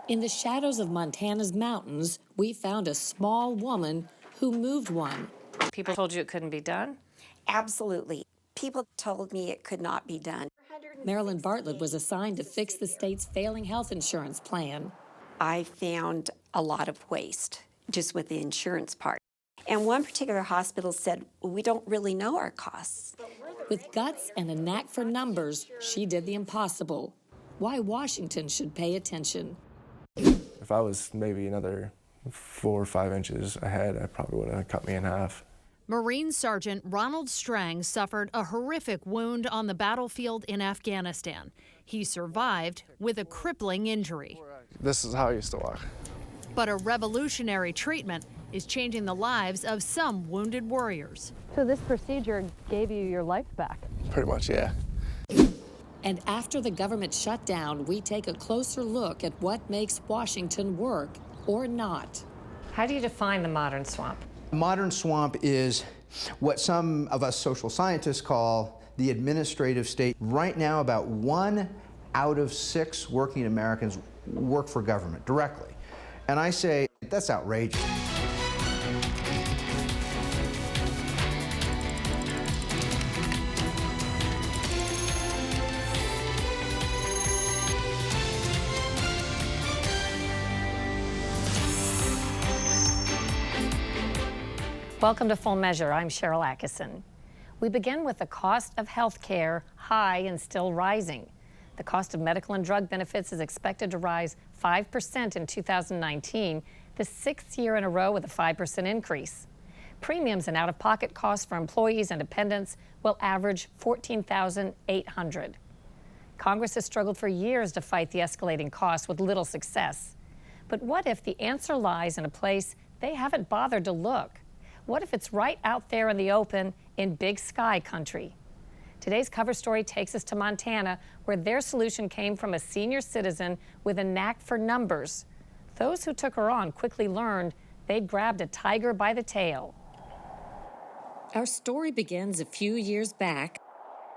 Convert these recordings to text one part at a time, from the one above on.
In the shadows of Montana's mountains, we found a small woman who moved one. People told you it couldn't be done? Absolutely. People told me it could not be done. Marilyn Bartlett was assigned to fix the state's failing health insurance plan. I found a lot of waste just with the insurance part. And one particular hospital said, we don't really know our costs. With guts and a knack for numbers, she did the impossible. Why Washington should pay attention. If I was maybe another 4 or 5 inches ahead, I probably would have cut me in half. Marine Sergeant Ronald Strang suffered a horrific wound on the battlefield in Afghanistan. He survived with a crippling injury. This is how I used to walk. But a revolutionary treatment is changing the lives of some wounded warriors. So this procedure gave you your life back? Pretty much, yeah. And after the government shut down, we take a closer look at what makes Washington work or not. How do you define the modern swamp? Modern swamp is what some of us social scientists call the administrative state. Right now, about 1 out of 6 working Americans work for government directly. And I say, that's outrageous. Welcome to Full Measure. I'm Sharyl Attkisson. We begin with the cost of health care, high and still rising. The cost of medical and drug benefits is expected to rise 5% in 2019, the 6th year in a row with a 5% increase. Premiums and out-of-pocket costs for employees and dependents will average $14,800. Congress has struggled for years to fight the escalating costs with little success. But what if the answer lies in a place they haven't bothered to look? What if it's right out there in the open in Big Sky country? Today's cover story takes us to Montana, where their solution came from a senior citizen with a knack for numbers. Those who took her on quickly learned they'd grabbed a tiger by the tail. Our story begins a few years back,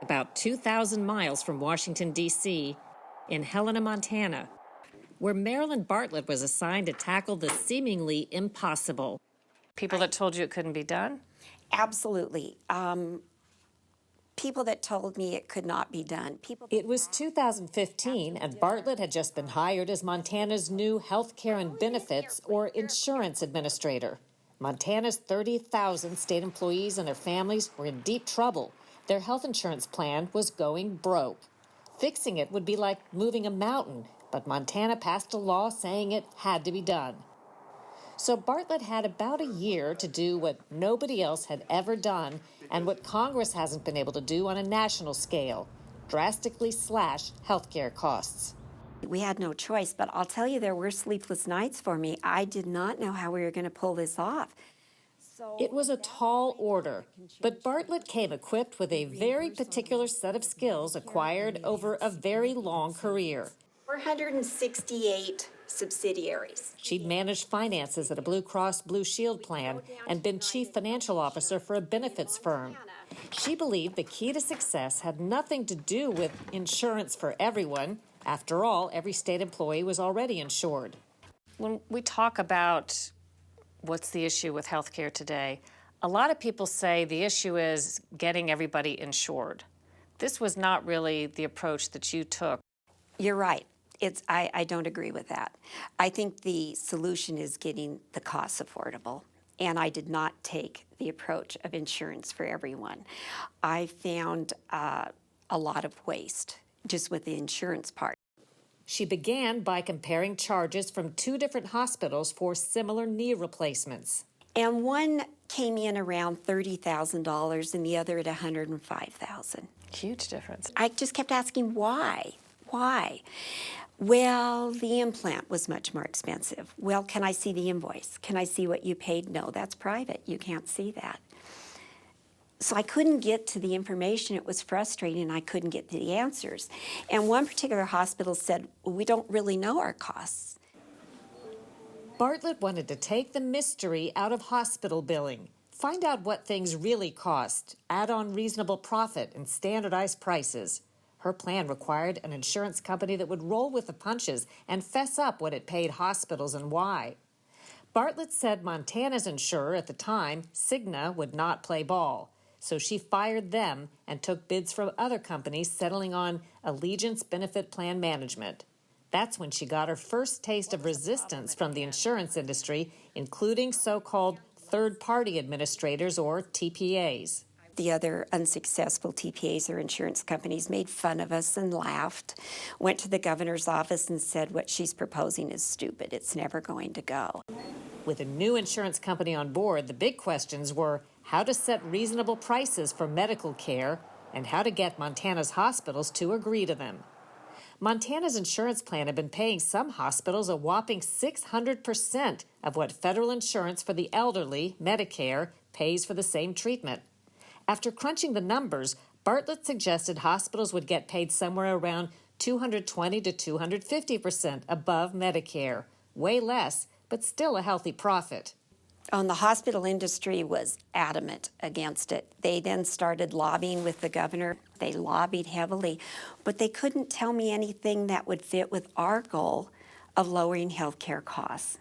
about 2,000 miles from Washington, D.C., in Helena, Montana, where Marilyn Bartlett was assigned to tackle the seemingly impossible. People that told you it couldn't be done? Absolutely. People that told me it could not be done. It was 2015, and Bartlett had just been hired as Montana's new health care and benefits, or insurance administrator. Montana's 30,000 state employees and their families were in deep trouble. Their health insurance plan was going broke. Fixing it would be like moving a mountain, but Montana passed a law saying it had to be done. So Bartlett had about a year to do what nobody else had ever done and what Congress hasn't been able to do on a national scale, drastically slash healthcare costs. We had no choice, but I'll tell you, there were sleepless nights for me. I did not know how we were going to pull this off. It was a tall order, but Bartlett came equipped with a very particular set of skills acquired over a very long career. 468 subsidiaries. She'd managed finances at a Blue Cross Blue Shield plan and been chief financial officer for a benefits firm. She believed the key to success had nothing to do with insurance for everyone. After all, every state employee was already insured. When we talk about what's the issue with healthcare today, a lot of people say the issue is getting everybody insured. This was not really the approach that you took. You're right. I don't agree with that. I think the solution is getting the costs affordable, and I did not take the approach of insurance for everyone. I found a lot of waste just with the insurance part. She began by comparing charges from 2 different hospitals for similar knee replacements. And one came in around $30,000 and the other at $105,000. Huge difference. I just kept asking why? Why? Well, the implant was much more expensive. Well, can I see the invoice? Can I see what you paid? No, that's private. You can't see that. So I couldn't get to the information. It was frustrating. I couldn't get to the answers. And one particular hospital said, we don't really know our costs. Bartlett wanted to take the mystery out of hospital billing, find out what things really cost, add on reasonable profit and standardized prices. Her plan required an insurance company that would roll with the punches and fess up what it paid hospitals and why. Bartlett said Montana's insurer at the time, Cigna, would not play ball. So she fired them and took bids from other companies settling on Allegiance Benefit Plan Management. That's when she got her first taste of resistance from the insurance industry, including so-called third-party administrators, or TPAs. The other unsuccessful TPAs or insurance companies made fun of us and laughed, went to the governor's office and said what she's proposing is stupid. It's never going to go. With a new insurance company on board, the big questions were how to set reasonable prices for medical care and how to get Montana's hospitals to agree to them. Montana's insurance plan had been paying some hospitals a whopping 600% of what federal insurance for the elderly, Medicare, pays for the same treatment. After crunching the numbers, Bartlett suggested hospitals would get paid somewhere around 220 to 250% above Medicare. Way less, but still a healthy profit. And the hospital industry was adamant against it. They then started lobbying with the governor. They lobbied heavily, but they couldn't tell me anything that would fit with our goal of lowering health care costs.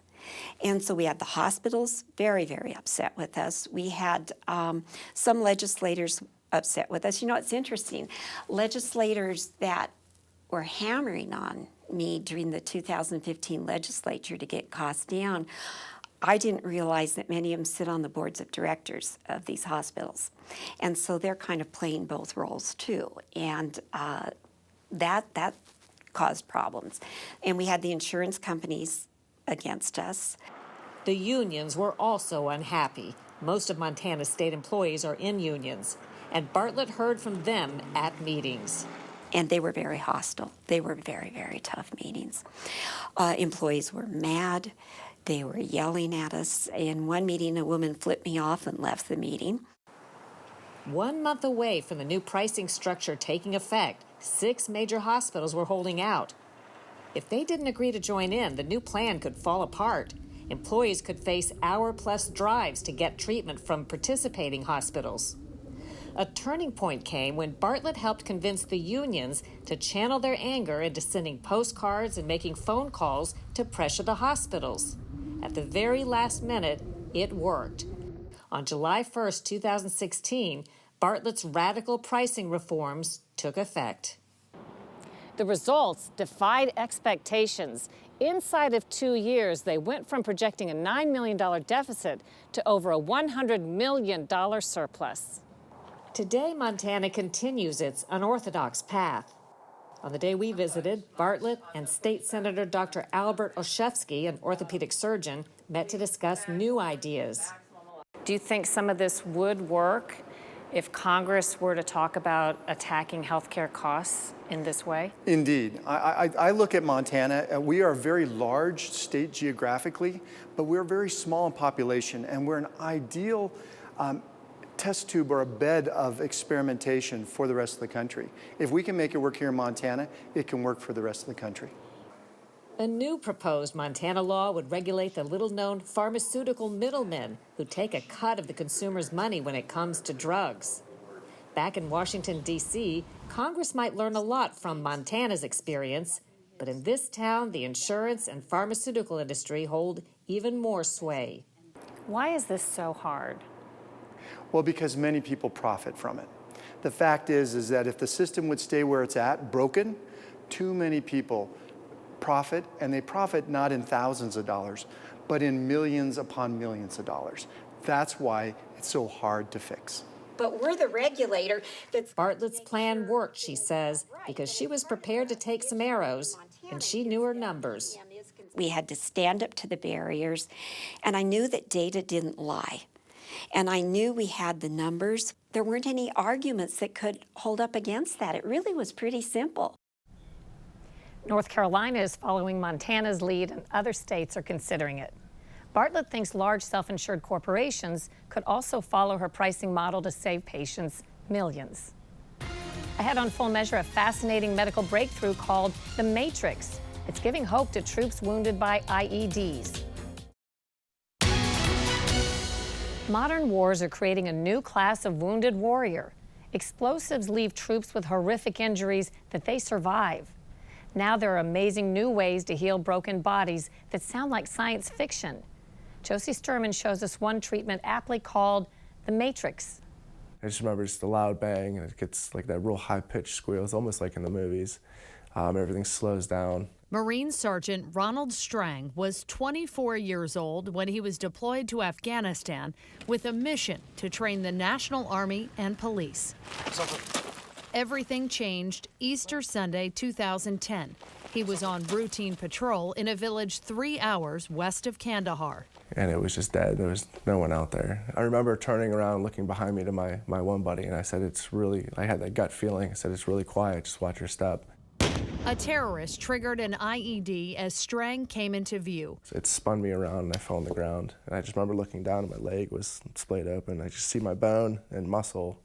And so we had the hospitals very, very upset with us. We had some legislators upset with us. You know, it's interesting. Legislators that were hammering on me during the 2015 legislature to get costs down, I didn't realize that many of them sit on the boards of directors of these hospitals. And so they're kind of playing both roles too. And that caused problems. And we had the insurance companies against us. The unions were also unhappy. Most of Montana's state employees are in unions, and Bartlett heard from them at meetings. And they were very hostile. They were very, very tough meetings. Employees were mad. They were yelling at us. In one meeting, a woman flipped me off and left the meeting. 1 month away from the new pricing structure taking effect, 6 major hospitals were holding out. If they didn't agree to join in, the new plan could fall apart. Employees could face hour-plus drives to get treatment from participating hospitals. A turning point came when Bartlett helped convince the unions to channel their anger into sending postcards and making phone calls to pressure the hospitals. At the very last minute, it worked. On July 1st, 2016, Bartlett's radical pricing reforms took effect. The results defied expectations. Inside of 2 years, they went from projecting a $9 million deficit to over a $100 million surplus. Today, Montana continues its unorthodox path. On the day we visited, Bartlett and State Senator Dr. Albert Olszewski, an orthopedic surgeon, met to discuss new ideas. Do you think some of this would work if Congress were to talk about attacking healthcare costs in this way? Indeed. I look at Montana. We are a very large state geographically, but we're very small in population, and we're an ideal test tube or a bed of experimentation for the rest of the country. If we can make it work here in Montana, it can work for the rest of the country. A new proposed Montana law would regulate the little-known pharmaceutical middlemen who take a cut of the consumer's money when it comes to drugs. Back in Washington, D.C., Congress might learn a lot from Montana's experience, but in this town, the insurance and pharmaceutical industry hold even more sway. Why is this so hard? Well, because many people profit from it. The fact is that if the system would stay where it's at, broken, too many people profit, and they profit not in thousands of dollars, but in millions upon millions of dollars. That's why it's so hard to fix. But we're the regulator that's... Bartlett's plan worked, she says, because she was prepared to take some arrows, and she knew her numbers. We had to stand up to the barriers, and I knew that data didn't lie. And I knew we had the numbers. There weren't any arguments that could hold up against that. It really was pretty simple. North Carolina is following Montana's lead, and other states are considering it. Bartlett thinks large self-insured corporations could also follow her pricing model to save patients millions. Ahead on Full Measure, a fascinating medical breakthrough called the Matrix. It's giving hope to troops wounded by IEDs. Modern wars are creating a new class of wounded warrior. Explosives leave troops with horrific injuries that they survive. Now there are amazing new ways to heal broken bodies that sound like science fiction. Josie Sterman shows us one treatment aptly called the Matrix. I just remember just a loud bang, and it gets like that real high-pitched squeal. It's almost like in the movies. Everything slows down. Marine Sergeant Ronald Strang was 24 years old when he was deployed to Afghanistan with a mission to train the National Army and police. Everything changed Easter Sunday, 2010. He was on routine patrol in a village 3 hours west of Kandahar. And it was just dead. There was no one out there. I remember turning around, looking behind me to my one buddy, and I said, I had that gut feeling. I said, it's really quiet, just watch your step. A terrorist triggered an IED as Strang came into view. It spun me around and I fell on the ground. And I just remember looking down and my leg was splayed open. I just see my bone and muscle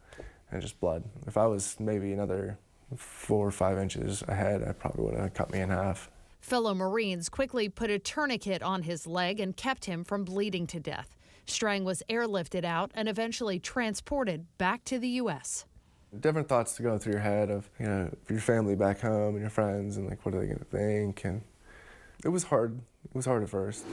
and just blood. If I was maybe another 4 or 5 inches ahead, I probably would have cut me in half. Fellow Marines quickly put a tourniquet on his leg and kept him from bleeding to death. Strang was airlifted out and eventually transported back to the U.S. Different thoughts to go through your head of, your family back home and your friends and like, what are they gonna think? And it was hard. It was hard at first.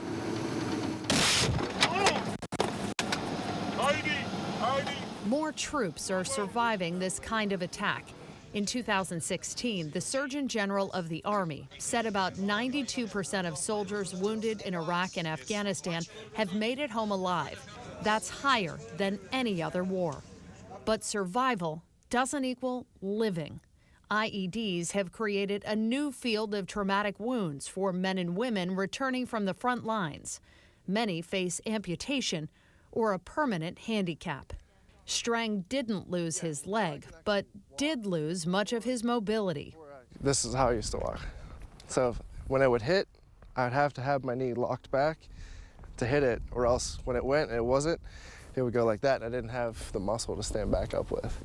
More troops are surviving this kind of attack. In 2016, the Surgeon General of the Army said about 92% of soldiers wounded in Iraq and Afghanistan have made it home alive. That's higher than any other war. But survival doesn't equal living. IEDs have created a new field of traumatic wounds for men and women returning from the front lines. Many face amputation or a permanent handicap. Strang didn't lose his leg, but did lose much of his mobility. This is how I used to walk. So when it would hit, I'd have to have my knee locked back to hit it, or else when it went and it wasn't, it would go like that, and I didn't have the muscle to stand back up with.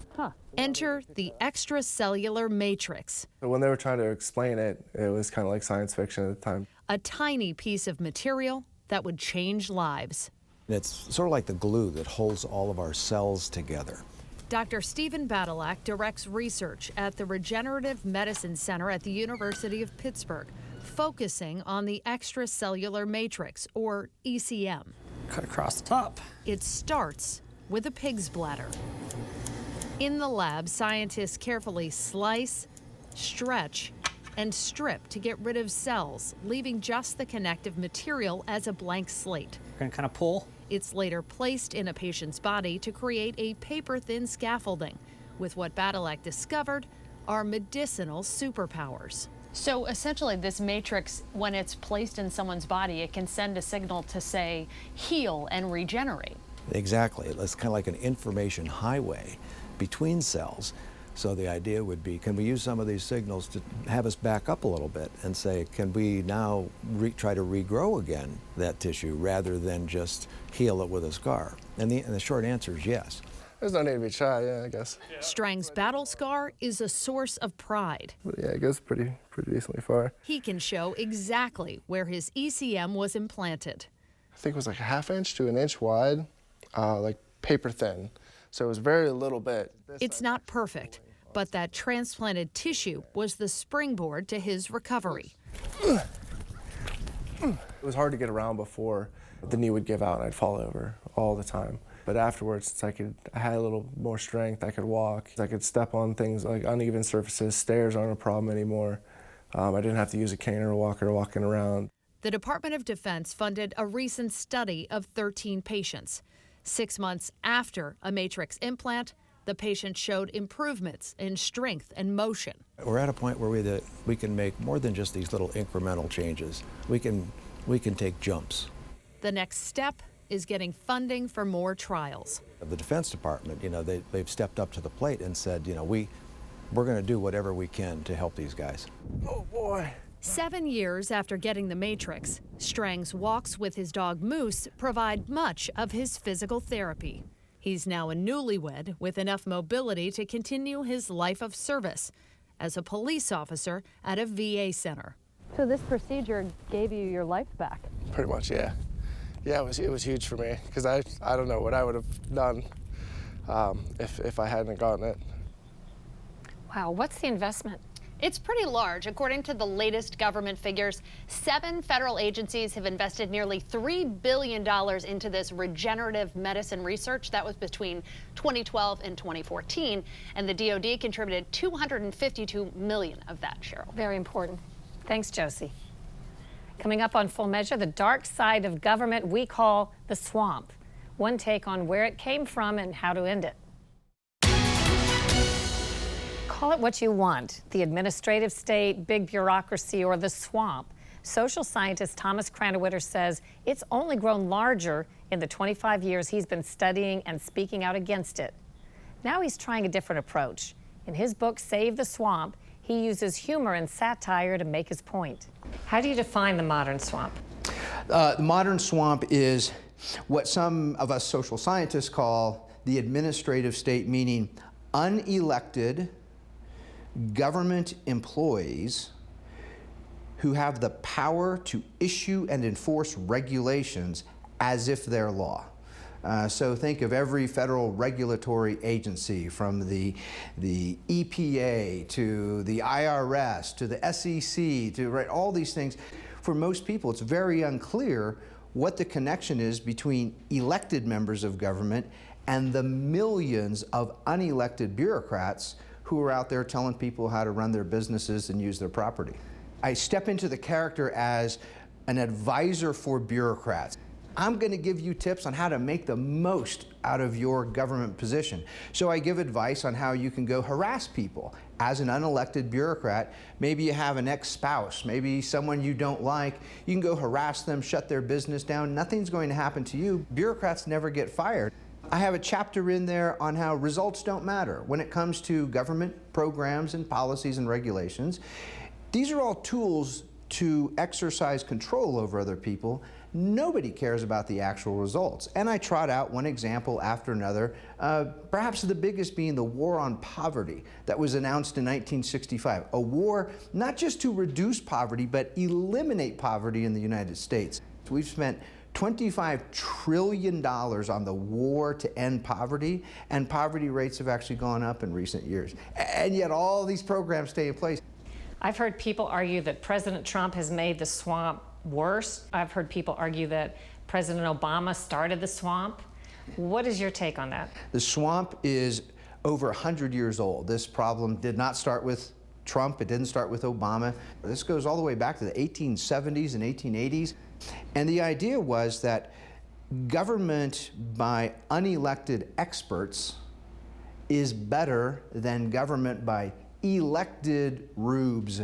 Enter the extracellular matrix. But when they were trying to explain it, it was kind of like science fiction at the time. A tiny piece of material that would change lives. It's sort of like the glue that holds all of our cells together. Dr. Stephen Badylak directs research at the Regenerative Medicine Center at the University of Pittsburgh, focusing on the extracellular matrix, or ECM. Cut across the top. It starts with a pig's bladder. In the lab, scientists carefully slice, stretch, and strip to get rid of cells, leaving just the connective material as a blank slate. We're gonna kind of pull. It's later placed in a patient's body to create a paper-thin scaffolding, with what Badylak discovered are medicinal superpowers. So essentially this matrix, when it's placed in someone's body, it can send a signal to say, heal and regenerate. Exactly. It's kind of like an information highway between cells. So the idea would be, can we use some of these signals to have us back up a little bit and say, can we now try to regrow again that tissue rather than just heal it with a scar? And the short answer is yes. There's no need to be shy, yeah, I guess. Strang's battle scar is a source of pride. But yeah, it goes pretty decently far. He can show exactly where his ECM was implanted. I think it was like a 1/2 inch to 1 inch wide, like paper thin. So it was very little bit. It's not perfect, but that transplanted tissue was the springboard to his recovery. It was hard to get around before. The knee would give out and I'd fall over all the time. But afterwards, I had a little more strength. I could walk. I could step on things like uneven surfaces. Stairs aren't a problem anymore. I didn't have to use a cane or a walker walking around. The Department of Defense funded a recent study of 13 patients. 6 months after a matrix implant, the patient showed improvements in strength and motion. We're at a point where we can make more than just these little incremental changes. We can take jumps. The next step is getting funding for more trials. The Defense Department, they've stepped up to the plate and said, we're going to do whatever we can to help these guys. Oh boy. 7 years after getting the matrix, Strang's walks with his dog Moose provide much of his physical therapy. He's now a newlywed with enough mobility to continue his life of service as a police officer at a VA center. So this procedure gave you your life back? Pretty much, yeah. Yeah, it was huge for me because I don't know what I would have done if I hadn't gotten it. Wow, what's the investment? It's pretty large. According to the latest government figures, 7 federal agencies have invested nearly $3 billion into this regenerative medicine research. That was between 2012 and 2014. And the DoD contributed $252 million of that, Cheryl. Very important. Thanks, Josie. Coming up on Full Measure, the dark side of government we call the swamp. One take on where it came from and how to end it. Call it what you want, the administrative state, big bureaucracy, or the swamp. Social scientist Thomas Crandall Witter says it's only grown larger in the 25 years he's been studying and speaking out against it. Now he's trying a different approach. In his book, Save the Swamp, he uses humor and satire to make his point. How do you define the modern swamp? The modern swamp is what some of us social scientists call the administrative state, meaning unelected government employees who have the power to issue and enforce regulations as if they're law. So think of every federal regulatory agency, from the EPA to the IRS to the SEC to all these things. For most people, it's very unclear what the connection is between elected members of government and the millions of unelected bureaucrats who are out there telling people how to run their businesses and use their property. I step into the character as an advisor for bureaucrats. I'm going to give you tips on how to make the most out of your government position. So I give advice on how you can go harass people. As an unelected bureaucrat, maybe you have an ex-spouse, maybe someone you don't like, you can go harass them, shut their business down. Nothing's going to happen to you. Bureaucrats never get fired. I have a chapter in there on how results don't matter when it comes to government programs and policies and regulations. These are all tools to exercise control over other people. Nobody cares about the actual results. And I trot out one example after another, perhaps the biggest being the war on poverty that was announced in 1965. A war not just to reduce poverty, but eliminate poverty in the United States. We've spent $25 trillion on the war to end poverty, and poverty rates have actually gone up in recent years. And yet all these programs stay in place. I've heard people argue that President Trump has made the swamp worse. I've heard people argue that President Obama started the swamp. What is your take on that? The swamp is over 100 years old. This problem did not start with Trump. It didn't start with Obama. This goes all the way back to the 1870s and 1880s. And the idea was that government by unelected experts is better than government by elected rubes,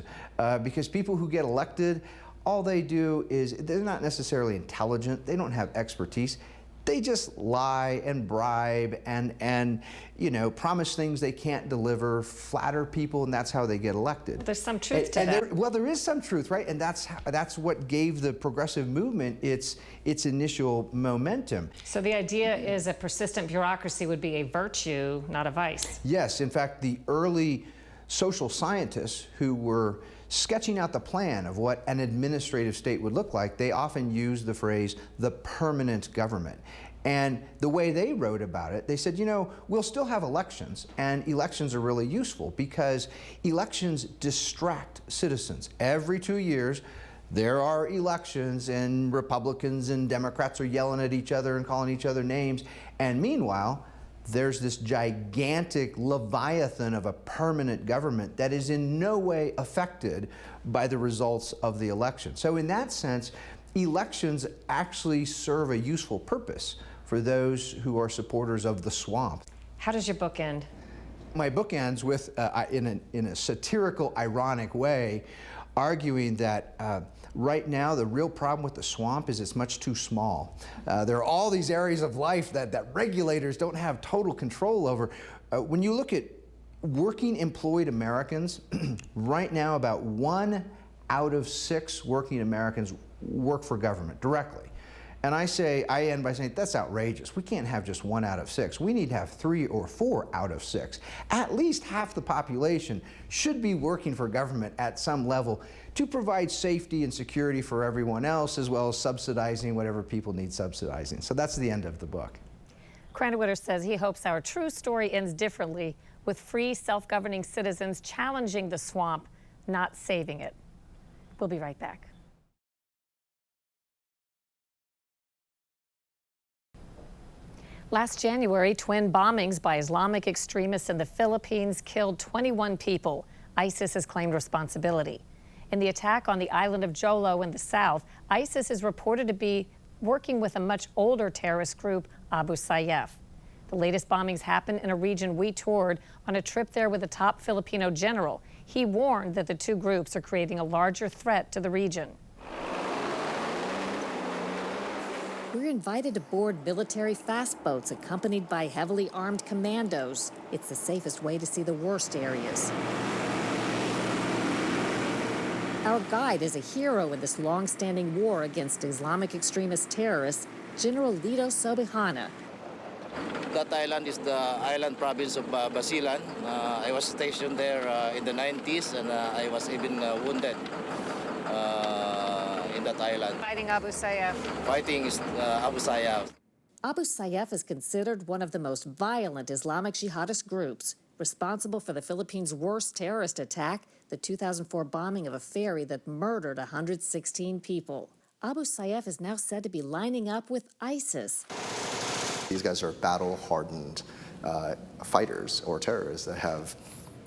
because people who get elected, all they do is, they're not necessarily intelligent, they don't have expertise, they just lie and bribe and you know, promise things they can't deliver, flatter people, and that's how they get elected. There's some truth to that. Well, there is some truth, right? And that's what gave the progressive movement its initial momentum. So the idea is a persistent bureaucracy would be a virtue, not a vice. Yes, in fact, the early social scientists who were sketching out the plan of what an administrative state would look like, they often used the phrase, the permanent government. And the way they wrote about it, they said, you know, we'll still have elections, and elections are really useful because elections distract citizens. Every 2 years, there are elections, and Republicans and Democrats are yelling at each other and calling each other names. And meanwhile, there's this gigantic leviathan of a permanent government that is in no way affected by the results of the election. So in that sense, elections actually serve a useful purpose for those who are supporters of the swamp. How does your book end? My book ends with, in a satirical, ironic way, arguing that right now the real problem with the swamp is it's much too small. There are all these areas of life that regulators don't have total control over. When you look at working employed Americans, right now about 1 out of 6 working Americans work for government directly. And I end by saying, that's outrageous. We can't have just 1 out of 6. We need to have 3 or 4 out of 6. At least half the population should be working for government at some level to provide safety and security for everyone else, as well as subsidizing whatever people need subsidizing. So that's the end of the book. Crandall Witter says he hopes our true story ends differently with free, self-governing citizens challenging the swamp, not saving it. We'll be right back. Last January, twin bombings by Islamic extremists in the Philippines killed 21 people. ISIS has claimed responsibility. In the attack on the island of Jolo in the south, ISIS is reported to be working with a much older terrorist group, Abu Sayyaf. The latest bombings happened in a region we toured on a trip there with a top Filipino general. He warned that the two groups are creating a larger threat to the region. We're invited to board military fast boats accompanied by heavily armed commandos. It's the safest way to see the worst areas. Our guide is a hero in this long-standing war against Islamic extremist terrorists, General Lito Sobihana. That island is the island province of Basilan. I was stationed there in the 90s, and I was even wounded in that island. Fighting Abu Sayyaf. Fighting Abu Sayyaf. Abu Sayyaf is considered one of the most violent Islamic jihadist groups, responsible for the Philippines' worst terrorist attack, the 2004 bombing of a ferry that murdered 116 people. Abu Sayyaf is now said to be lining up with ISIS. These guys are battle-hardened fighters or terrorists that have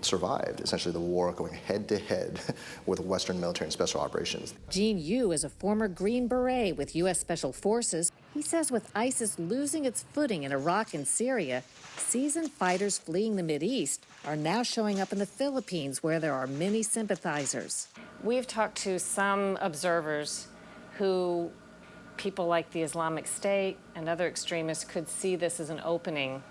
survived essentially the war, going head-to-head with Western military and special operations. Gene Yu is a former Green Beret with U.S. Special Forces. He says with ISIS losing its footing in Iraq and Syria, seasoned fighters fleeing the Mideast are now showing up in the Philippines, where there are many sympathizers. We've talked to some observers who people like the Islamic State and other extremists could see this as an opening,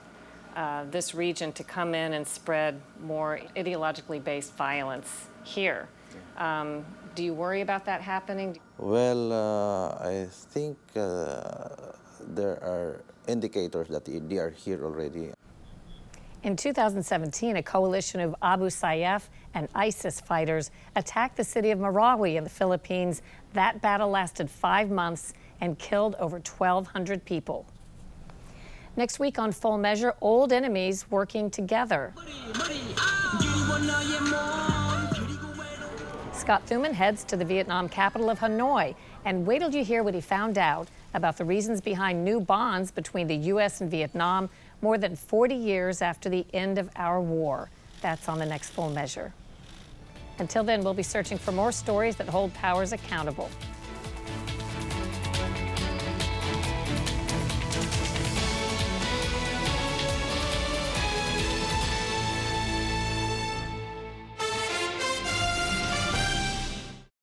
this region, to come in and spread more ideologically based violence here. Do you worry about that happening? Well, I think there are indicators that they are here already. In 2017, a coalition of Abu Sayyaf and ISIS fighters attacked the city of Murrow in the Philippines. That battle lasted 5 months and killed over 1,200 people. Next week on Full Measure, old enemies working together. Scott Thuman heads to the Vietnam capital of Hanoi, and wait till you hear what he found out about the reasons behind new bonds between the U.S. and Vietnam more than 40 years after the end of our war. That's on the next Full Measure. Until then, we'll be searching for more stories that hold powers accountable.